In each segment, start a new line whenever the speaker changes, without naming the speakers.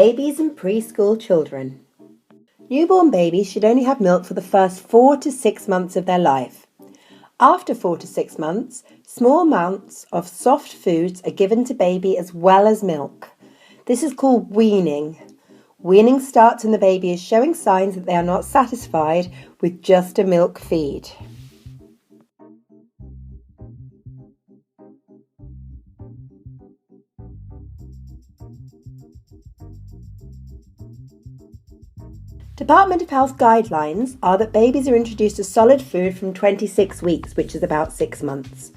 Babies and preschool children. Newborn babies should only have milk for the first 4 to 6 months of their life. After 4 to 6 months, small amounts of soft foods are given to baby as well as milk. This is called weaning. Weaning starts when the baby is showing signs that they are not satisfied with just a milk feed. Department of Health guidelines are that babies are introduced to solid food from 26 weeks, which is about 6 months.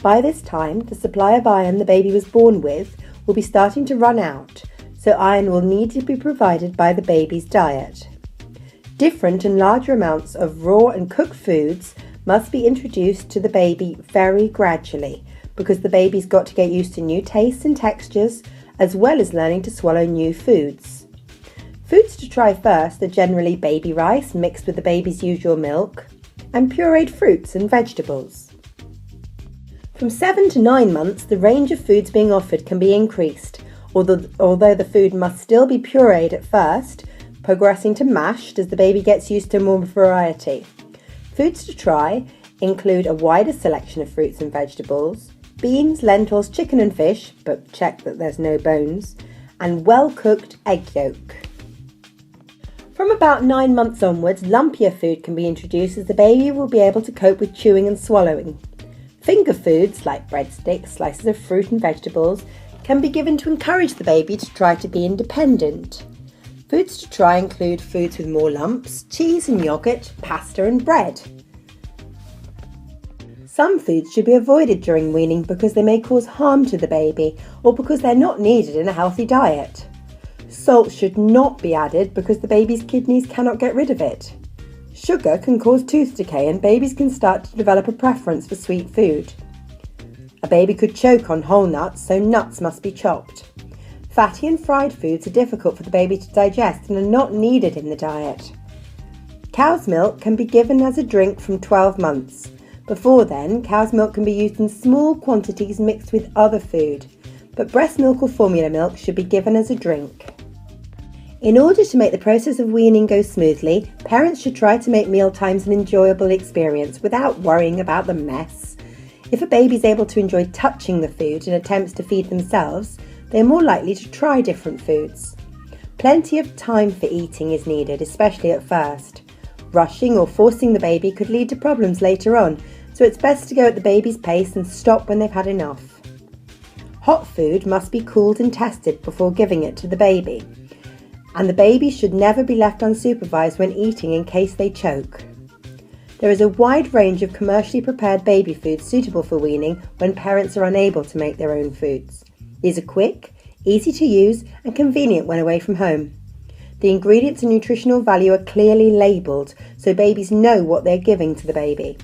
By this time, the supply of iron the baby was born with will be starting to run out, so iron will need to be provided by the baby's diet. Different and larger amounts of raw and cooked foods must be introduced to the baby very gradually, because the baby's got to get used to new tastes and textures, as well as learning to swallow new foods. Foods to try first are generally baby rice mixed with the baby's usual milk and pureed fruits and vegetables. From 7 to 9 months, the range of foods being offered can be increased, although the food must still be pureed at first, progressing to mashed as the baby gets used to more variety. Foods to try include a wider selection of fruits and vegetables, beans, lentils, chicken and fish, but check that there's no bones, and well-cooked egg yolk. From about 9 months onwards, lumpier food can be introduced as the baby will be able to cope with chewing and swallowing. Finger foods like breadsticks, slices of fruit and vegetables can be given to encourage the baby to try to be independent. Foods to try include foods with more lumps, cheese and yogurt, pasta and bread. Some foods should be avoided during weaning because they may cause harm to the baby or because they're not needed in a healthy diet. Salt should not be added because the baby's kidneys cannot get rid of it. Sugar can cause tooth decay and babies can start to develop a preference for sweet food. A baby could choke on whole nuts, so nuts must be chopped. Fatty and fried foods are difficult for the baby to digest and are not needed in the diet. Cow's milk can be given as a drink from 12 months. Before then, cow's milk can be used in small quantities mixed with other food, but breast milk or formula milk should be given as a drink. In order to make the process of weaning go smoothly, parents should try to make mealtimes an enjoyable experience without worrying about the mess. If a baby is able to enjoy touching the food and attempts to feed themselves, they are more likely to try different foods. Plenty of time for eating is needed, especially at first. Rushing or forcing the baby could lead to problems later on, so it's best to go at the baby's pace and stop when they've had enough. Hot food must be cooled and tested before giving it to the baby. And the baby should never be left unsupervised when eating in case they choke. There is a wide range of commercially prepared baby foods suitable for weaning when parents are unable to make their own foods. These are quick, easy to use and convenient when away from home. The ingredients and nutritional value are clearly labelled so babies know what they're giving to the baby.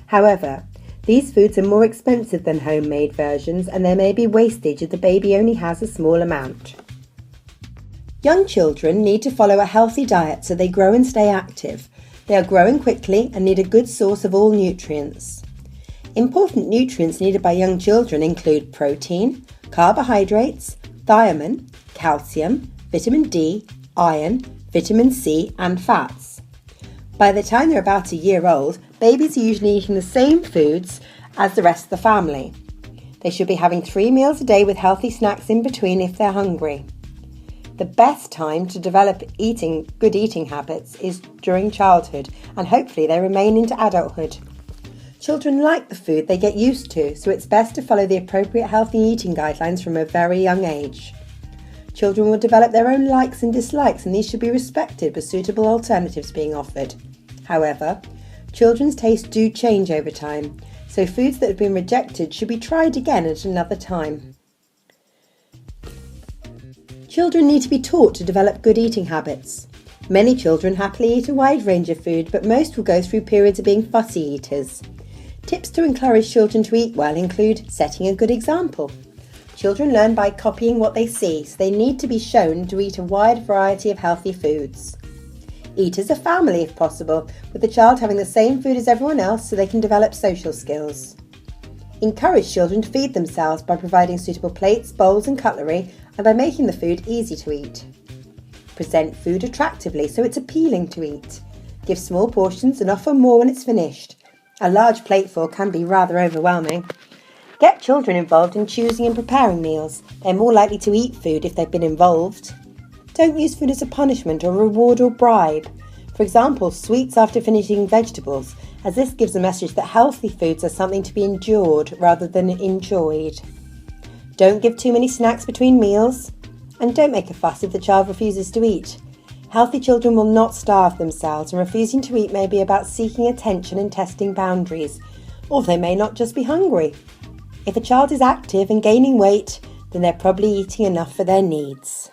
However, these foods are more expensive than homemade versions and there may be wastage if the baby only has a small amount. Young children need to follow a healthy diet so they grow and stay active. They are growing quickly and need a good source of all nutrients. Important nutrients needed by young children include protein, carbohydrates, thiamine, calcium, vitamin D, iron, vitamin C and fats. By the time they're about a year old, babies are usually eating the same foods as the rest of the family. They should be having 3 meals a day with healthy snacks in between if they're hungry. The best time to develop good eating habits is during childhood and hopefully they remain into adulthood. Children like the food they get used to, so it's best to follow the appropriate healthy eating guidelines from a very young age. Children will develop their own likes and dislikes and these should be respected with suitable alternatives being offered. However, children's tastes do change over time, so foods that have been rejected should be tried again at another time. Children need to be taught to develop good eating habits. Many children happily eat a wide range of food, but most will go through periods of being fussy eaters. Tips to encourage children to eat well include setting a good example. Children learn by copying what they see, so they need to be shown to eat a wide variety of healthy foods. Eat as a family if possible, with the child having the same food as everyone else so they can develop social skills. Encourage children to feed themselves by providing suitable plates, bowls and cutlery, and by making the food easy to eat. Present food attractively so it's appealing to eat. Give small portions and offer more when it's finished. A large plateful can be rather overwhelming. Get children involved in choosing and preparing meals. They're more likely to eat food if they've been involved. Don't use food as a punishment or reward or bribe. For example, sweets after finishing vegetables, as this gives a message that healthy foods are something to be endured rather than enjoyed. Don't give too many snacks between meals. And don't make a fuss if the child refuses to eat. Healthy children will not starve themselves, and refusing to eat may be about seeking attention and testing boundaries, or they may not just be hungry. If a child is active and gaining weight, then they're probably eating enough for their needs.